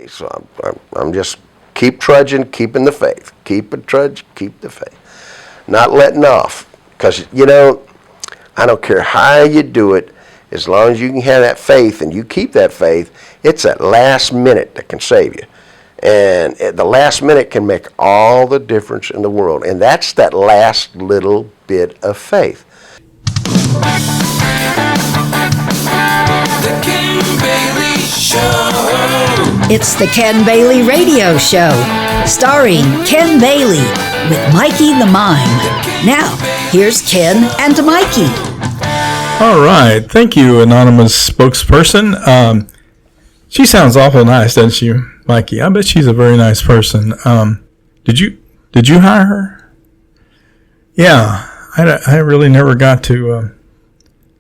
way. So I'm just keep trudging, keeping the faith. Keep it trudge, keep the faith. Not letting off. Because, I don't care how you do it, as long as you can have that faith and you keep that faith, it's that last minute that can save you. And the last minute can make all the difference in the world. And that's that last little bit of faith. The Ken Bailey Show. It's the Ken Bailey Radio Show, starring Ken Bailey with Mikey the Mime. Now, here's Ken and Mikey. All right. Thank you, anonymous spokesperson. She sounds awful nice, doesn't she, Mikey? I bet she's a very nice person. Did you hire her? Yeah, I really never got to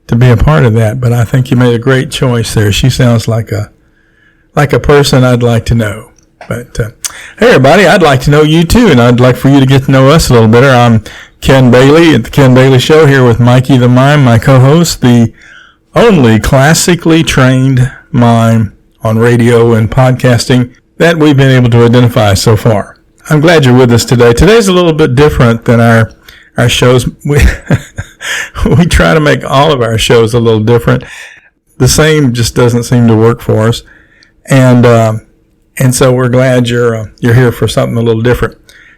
be a part of that, but I think you made a great choice there. She sounds like a person I'd like to know. But hey, everybody, I'd like to know you too, and I'd like for you to get to know us a little better. I'm Ken Bailey at the Ken Bailey Show here with Mikey the Mime, my co-host, the only classically trained mime on radio and podcasting that we've been able to identify so far. I'm glad you're with us today. Today's a little bit different than our shows. We try to make all of our shows a little different. The same just doesn't seem to work for us. And so we're glad you're here for something a little different.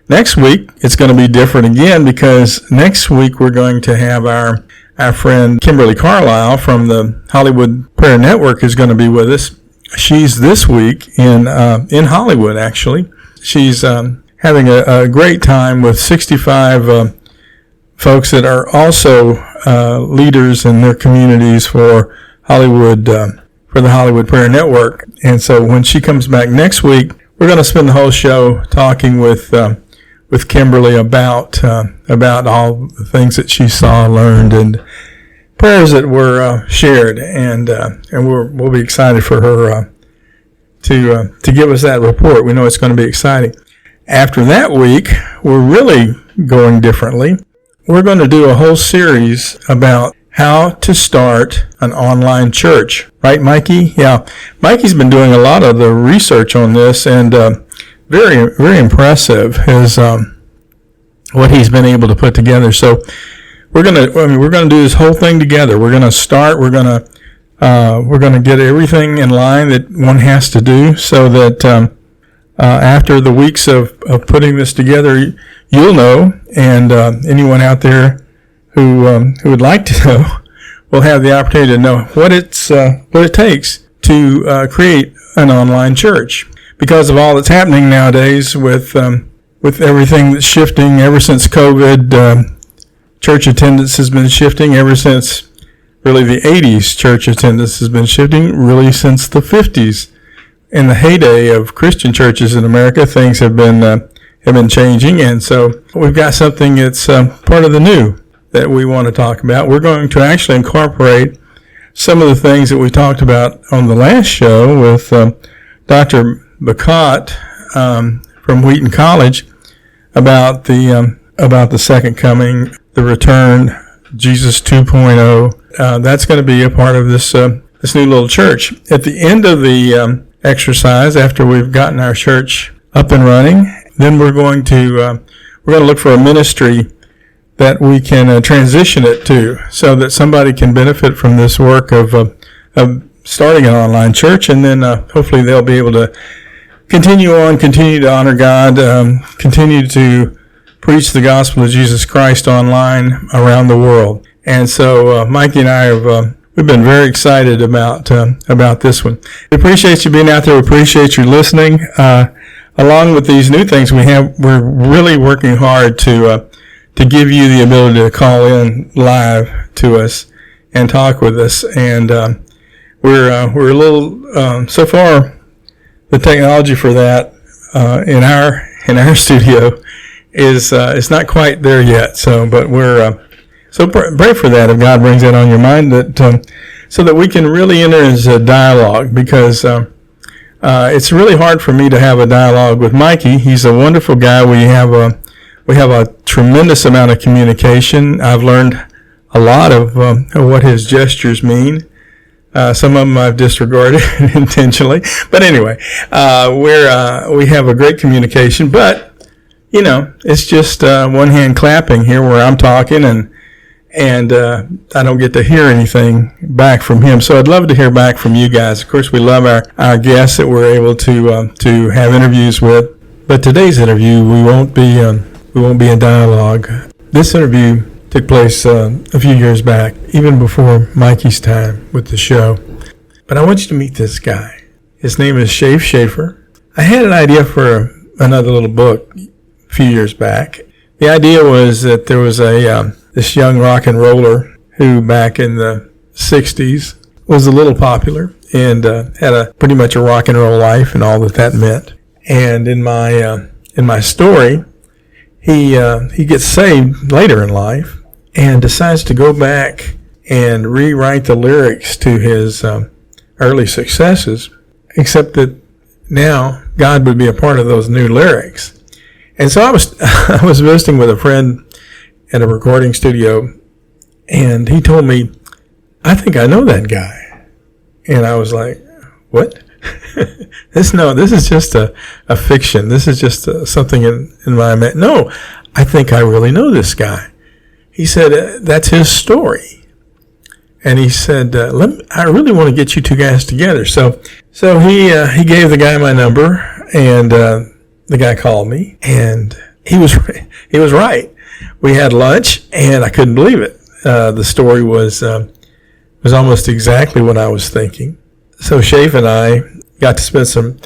Next week, it's going to be different again because next week we're going to have our friend Kimberly Carlisle from the Hollywood Prayer Network is going to be with us. She's this week in Hollywood, actually. She's having a great time with 65 folks that are also leaders in their communities for Hollywood, for the Hollywood Prayer Network. And so when she comes back next week, we're going to spend the whole show talking with Kimberly about all the things that she saw, learned, and prayers that were shared, and we'll be excited for her to give us that report. We know it's going to be exciting. After that week, we're really going differently. We're going to do a whole series about how to start an online church. Right, Mikey? Yeah. Mikey's been doing a lot of the research on this, and very, very impressive is what he's been able to put together. So we're gonna do this whole thing together. We're gonna start. We're gonna get everything in line that one has to do, so that after the weeks of putting this together, you'll know, and anyone out there who would like to know will have the opportunity to know what it takes to create an online church. Because of all that's happening nowadays with everything that's shifting ever since COVID, church attendance has been shifting ever since really the 80s. Church attendance has been shifting really since the 50s. In the heyday of Christian churches in America, things have been changing, and so we've got something that's part of the new that we want to talk about. We're going to actually incorporate some of the things that we talked about on the last show with Dr. Bacot from Wheaton College about the second coming, the return, Jesus 2.0. That's going to be a part of this new little church. At the end of the exercise, after we've gotten our church up and running, then we're going to look for a ministry that we can transition it to, so that somebody can benefit from this work of starting an online church, and then hopefully they'll be able to continue to honor God, continue to preach the gospel of Jesus Christ online around the world. And so Mikey and I we've been very excited about this one. We appreciate you being out there. We appreciate you listening. Along with these new things we're really working hard to give you the ability to call in live to us and talk with us. And we're a little so far the technology for that in our studio is not quite there yet. So, but we're so pray for that if God brings that on your mind, that so that we can really enter into a dialogue, because it's really hard for me to have a dialogue with Mikey. He's a wonderful guy. We have a tremendous amount of communication. I've learned a lot of what his gestures mean. Some of them I've disregarded intentionally. But anyway, we have a great communication. But, you know, it's just one hand clapping here where I'm talking and I don't get to hear anything back from him. So I'd love to hear back from you guys. Of course, we love our guests that we're able to have interviews with. But today's interview, we won't be in dialogue. This interview took place a few years back, even before Mikey's time with the show. But I want you to meet this guy. His name is Shafe Schaefer. I had an idea for another little book a few years back. The idea was that there was this young rock and roller who back in the 60s was a little popular and had pretty much a rock and roll life and all that meant. And in my story, he gets saved later in life and decides to go back and rewrite the lyrics to his early successes, except that now God would be a part of those new lyrics. And so I was visiting with a friend at a recording studio, and he told me, "I think I know that guy." And I was like, "What?" This is just a fiction. This is just something in my mind. No, I think I really know this guy. He said, that's his story. And he said, I really want to get you two guys together. So he gave the guy my number, and the guy called me, and he was right. We had lunch, and I couldn't believe it. The story was almost exactly what I was thinking. So Shafe and I got to spend some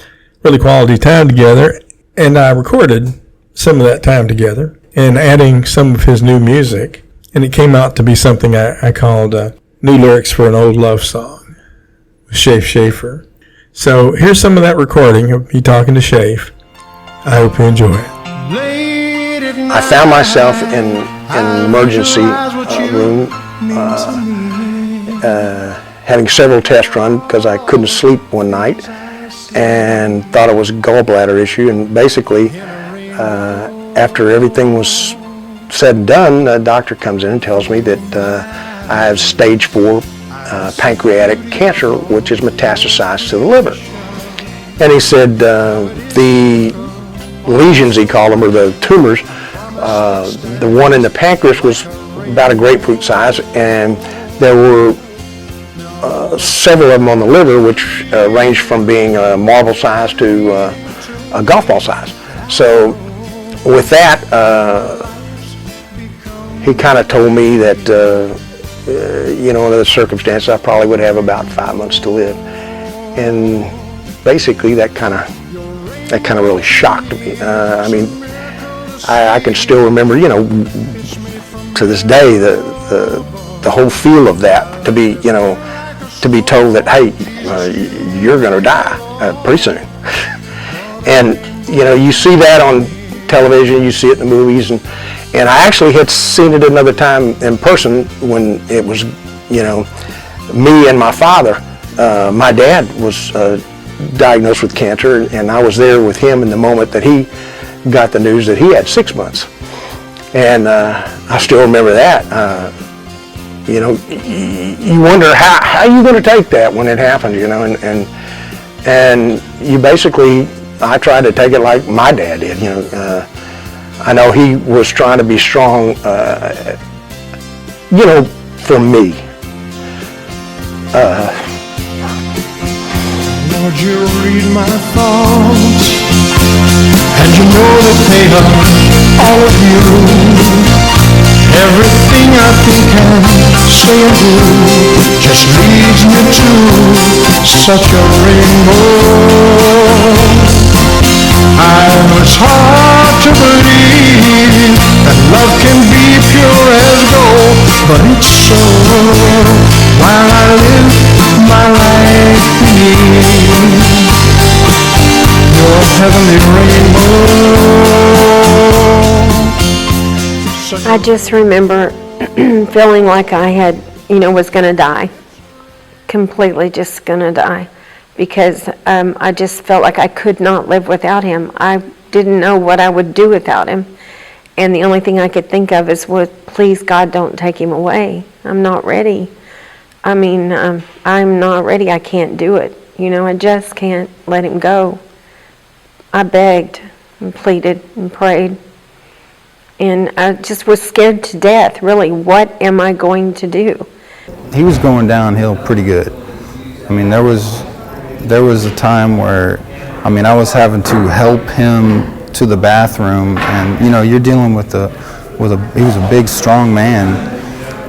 really quality time together, and I recorded some of that time together and adding some of his new music, and it came out to be something I called New Lyrics for an Old Love Song with Shafe Schaefer. So here's some of that recording of me talking to Shafe. I hope you enjoy it. I found myself in an emergency room having several tests run because I couldn't sleep one night and thought it was a gallbladder issue. And basically, after everything was said and done, the doctor comes in and tells me that I have stage 4 pancreatic cancer, which is metastasized to the liver. And he said the lesions, he called them, or the tumors, the one in the pancreas was about a grapefruit size, and there were several of them on the liver, which ranged from being a marble size to a golf ball size. So with that, he kind of told me that, under the circumstances, I probably would have about 5 months to live. And basically that kind of really shocked me. I can still remember, to this day, the whole feel of that, to be told that, hey, you're going to die pretty soon. And, you see that on television, you see it in the movies, and I actually had seen it another time in person when it was, me and my father. My dad was diagnosed with cancer, and I was there with him in the moment that he got the news that he had 6 months. And I still remember that. You wonder how you going to take that when it happened, and you basically, I tried to take it like my dad did, I know he was trying to be strong, for me. Lord, you read my thoughts, and you know that they are all of you. Everything I think and say and do just leads me to such a rainbow. It's hard to believe that love can be pure as gold, but it's so while I live my life beneath your heavenly rainbow. I just remember feeling like I had, was going to die, completely just going to die, because I just felt like I could not live without him. I didn't know what I would do without him, and the only thing I could think of is, well, please God, don't take him away. I'm not ready. I mean, I'm not ready. I can't do it. I just can't let him go. I begged and pleaded and prayed. And I just was scared to death, really. What am I going to do? He was going downhill pretty good. I mean, there was a time where, I was having to help him to the bathroom, and you're dealing with he was a big, strong man,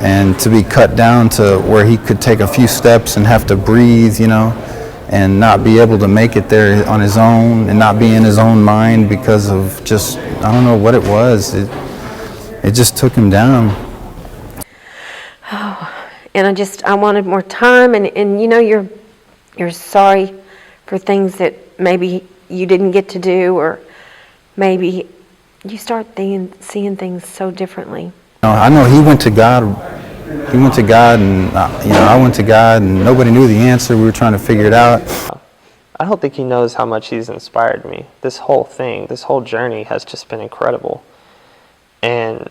and to be cut down to where he could take a few steps and have to breathe, and not be able to make it there on his own, and not be in his own mind because of just, I don't know what it was. It just took him down. And I wanted more time, and you're sorry for things that maybe you didn't get to do, or maybe you start seeing things so differently. I know he went to God. He went to God, and I went to God, and nobody knew the answer. We were trying to figure it out. I don't think he knows how much he's inspired me. This whole thing, this whole journey has just been incredible. And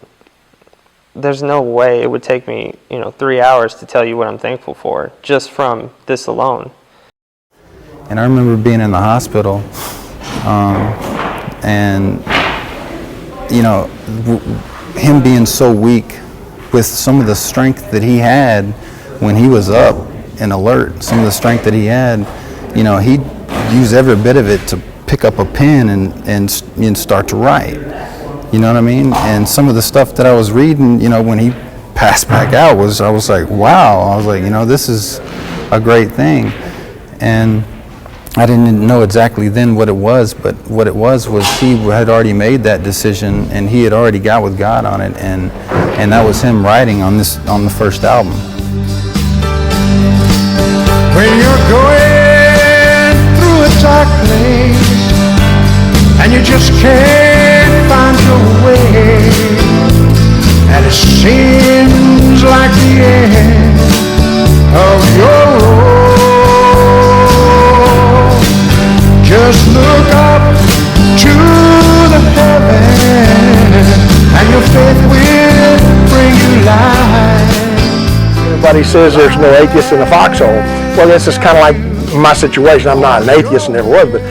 there's no way it would take me, 3 hours to tell you what I'm thankful for, just from this alone. And I remember being in the hospital, and, him being so weak with some of the strength that he had when he was up and alert, some of the strength that he had, he'd use every bit of it to pick up a pen and start to write. You know what I mean? And some of the stuff that I was reading, when he passed back out, I was like, wow. I was like, this is a great thing. And I didn't know exactly then what it was, but what it was he had already made that decision, and he had already got with God on it, and that was him writing on the first album. When you're going through a dark place and you just can't find your way, and it seems like the end of your road, just look up to the heaven and your faith will bring you light. Everybody says there's no atheist in the foxhole. Well, this is kind of like my situation. I'm not an atheist and never was, but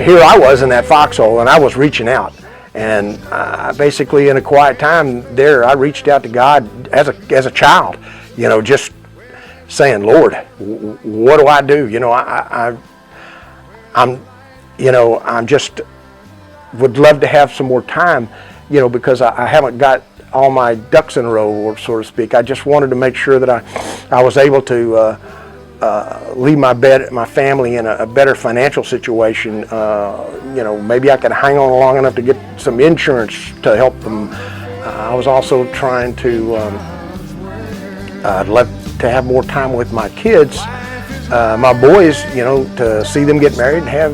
here I was in that foxhole, and I was reaching out. And basically in a quiet time there, I reached out to God as a child, just saying, Lord, what do I do? I'm just would love to have some more time, because I haven't got all my ducks in a row, so to speak. I just wanted to make sure that I was able to leave my family in a better financial situation. Maybe I could hang on long enough to get some insurance to help them. I was also trying to I'd love to have more time with my kids, my boys, to see them get married and have,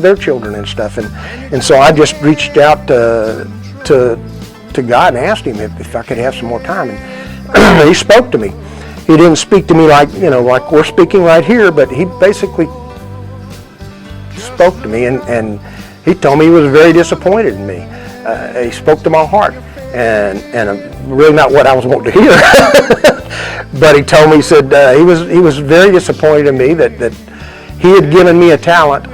their children and stuff. And so I just reached out to God and asked him if I could have some more time. And he spoke to me. He didn't speak to me like we're speaking right here, but he basically spoke to me, and he told me he was very disappointed in me. He spoke to my heart, and really not what I was wanting to hear. But he told me, he said he was very disappointed in me that he had given me a talent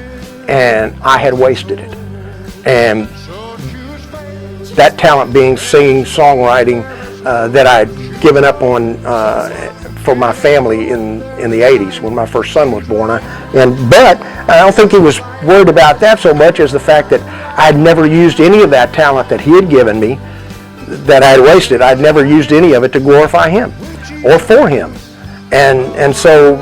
and I had wasted it. And that talent being singing, songwriting, that I'd given up on for my family in the 80s when my first son was born. But I don't think he was worried about that so much as the fact that I'd never used any of that talent that he had given me, that I had wasted. I'd never used any of it to glorify him or for him. And so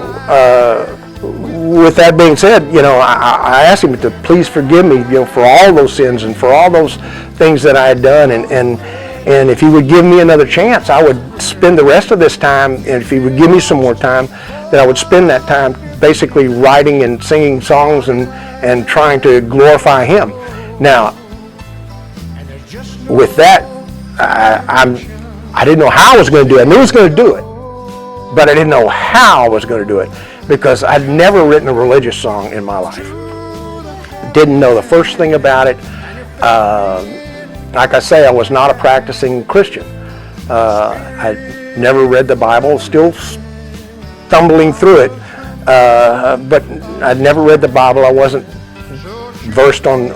with that being said, I asked him to please forgive me, for all those sins and for all those things that I had done, and if he would give me another chance, I would spend the rest of this time, and if he would give me some more time, then I would spend that time basically writing and singing songs and trying to glorify him. Now, with that, I didn't know how I was going to do it. I knew I was going to do it, but I didn't know how I was going to do it, because I'd never written a religious song in my life. Didn't know the first thing about it. Like I say, I was not a practicing Christian. I never read the Bible, still stumbling through it. But I'd never read the Bible. I wasn't versed on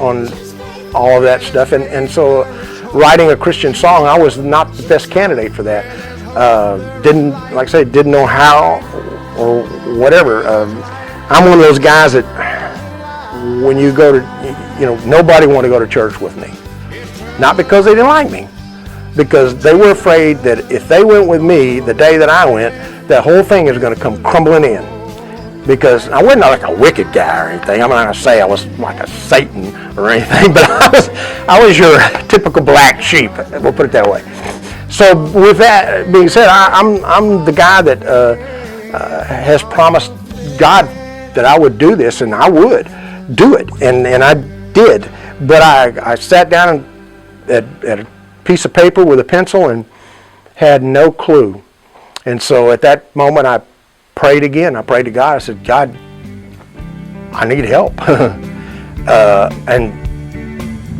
all of that stuff. And so writing a Christian song, I was not the best candidate for that. Didn't know how or whatever. I'm one of those guys that when you go to, nobody wanted to go to church with me. Not because they didn't like me, because they were afraid that if they went with me the day that I went, that whole thing is going to come crumbling in. Because I wasn't like a wicked guy or anything. I'm not going to say I was like a Satan or anything, but I was your typical black sheep. We'll put it that way. So with that being said, I'm the guy that has promised God that I would do this, and I would do it, and I did. But I sat down at a piece of paper with a pencil and had no clue. And so at that moment, I prayed again. I prayed to God. I said, God, I need help. And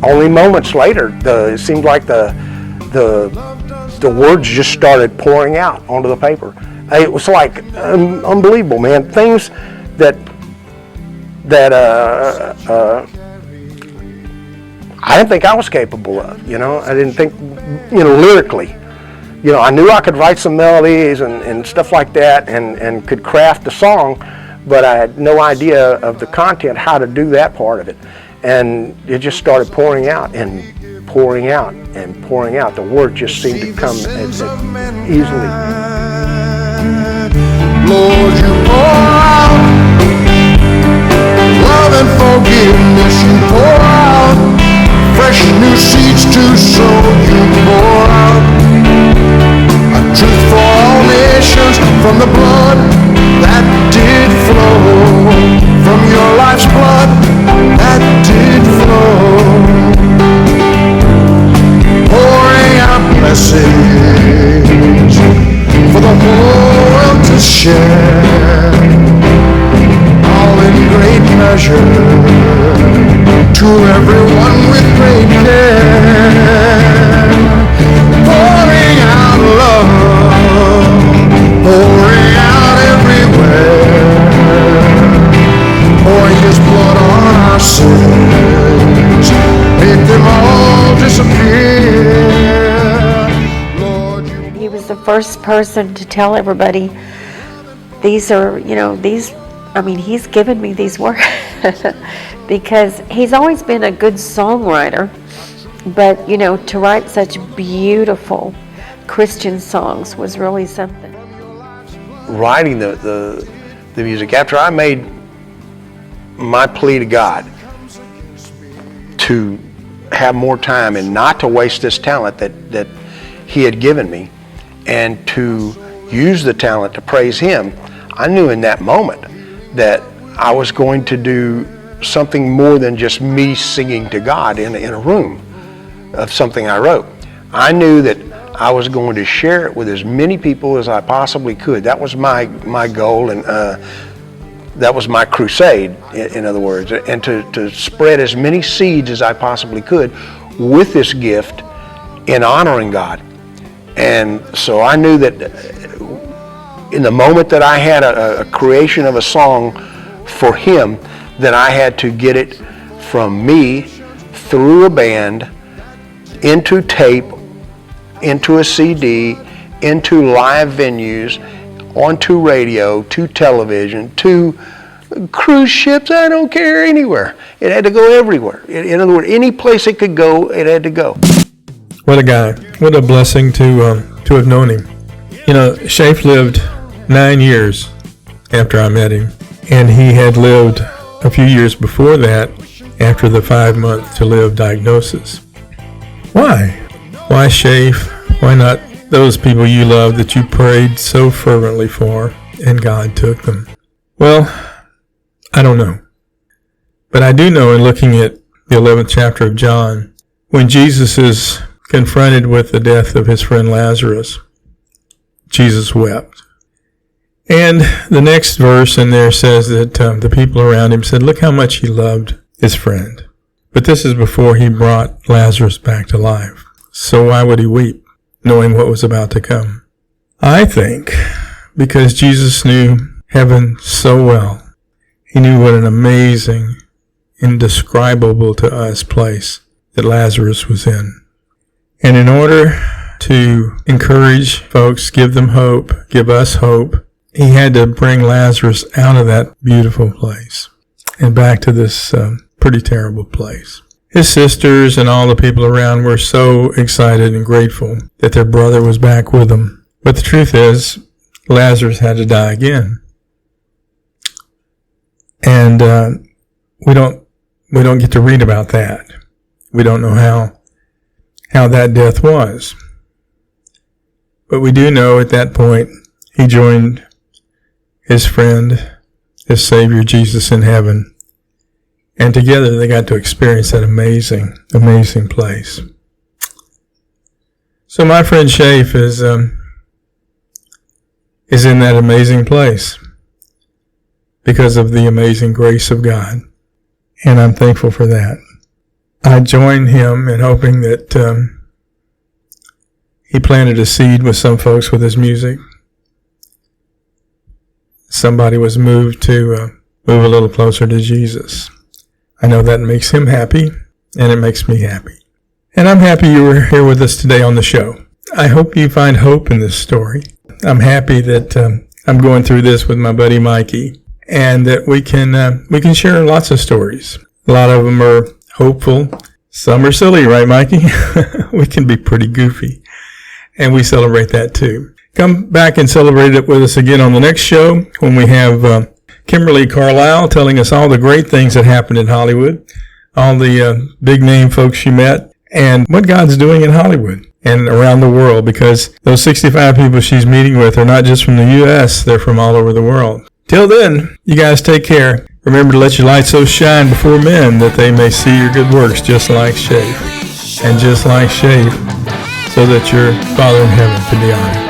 only moments later, it seemed like the words just started pouring out onto the paper. It was like unbelievable, man. Things that I didn't think I was capable of. I didn't think, lyrically. I knew I could write some melodies and stuff like that and could craft a song, but I had no idea of the content, how to do that part of it. And it just started pouring out and pouring out and pouring out. The word just seemed to come easily. Lord, you pour out love and forgiveness. You pour out fresh new seeds to sow. You pour out a truth for all nations from the blood that did flow, from your life's blood that did flow, pouring out blessings for the whole world to share, all in great measure, to everyone with great care, pouring out love, pouring out everywhere, pouring his blood on our sins, make them all disappear. Lord, He was the first person to tell everybody, he's given me these words because he's always been a good songwriter, but to write such beautiful Christian songs was really something. Writing the music, after I made my plea to God to have more time and not to waste this talent that he had given me, and to use the talent to praise him, I knew in that moment that I was going to do something more than just me singing to God in a room of something I wrote. I knew that I was going to share it with as many people as I possibly could. That was my goal, and that was my crusade, in other words, and to spread as many seeds as I possibly could with this gift in honoring God. And so I knew that in the moment that I had a creation of a song for him, that I had to get it from me through a band into tape, into a CD, into live venues, onto radio, to television, to cruise ships, I don't care, anywhere. It had to go everywhere. In other words, any place it could go, it had to go. What a guy. What a blessing to have known him. Shafe lived 9 years after I met him, and he had lived a few years before that after the 5-month to live diagnosis. Why? Why Shafe? Why not those people you love that you prayed so fervently for and God took them? Well, I don't know. But I do know, in looking at the 11th chapter of John, when Jesus is confronted with the death of his friend Lazarus, Jesus wept. And the next verse in there says that the people around him said, look how much he loved his friend. But this is before he brought Lazarus back to life. So why would he weep, knowing what was about to come? I think because Jesus knew heaven so well. He knew what an amazing, indescribable to us place that Lazarus was in. And in order to encourage folks, give them hope, give us hope, he had to bring Lazarus out of that beautiful place and back to this pretty terrible place. His sisters and all the people around were so excited and grateful that their brother was back with them. But the truth is, Lazarus had to die again. And we don't get to read about that. We don't know how that death was. But we do know at that point he joined his friend, his Savior Jesus in heaven. And together they got to experience that amazing, amazing place. So my friend Shafe is in that amazing place because of the amazing grace of God. And I'm thankful for that. I join him in hoping that he planted a seed with some folks with his music. Somebody was moved to move a little closer to Jesus. I know that makes him happy, and it makes me happy. And I'm happy you were here with us today on the show. I hope you find hope in this story. I'm happy that I'm going through this with my buddy Mikey, and that we can share lots of stories. A lot of them are hopeful. Some are silly, right, Mikey? We can be pretty goofy, and we celebrate that too. Come back and celebrate it with us again on the next show when we have Kimberly Carlisle telling us all the great things that happened in Hollywood, all the big name folks she met, and what God's doing in Hollywood and around the world, because those 65 people she's meeting with are not just from the U.S., they're from all over the world. Till then, you guys take care. Remember to let your light so shine before men that they may see your good works just like Shafe, and just like Shafe, so that your Father in heaven can be honored.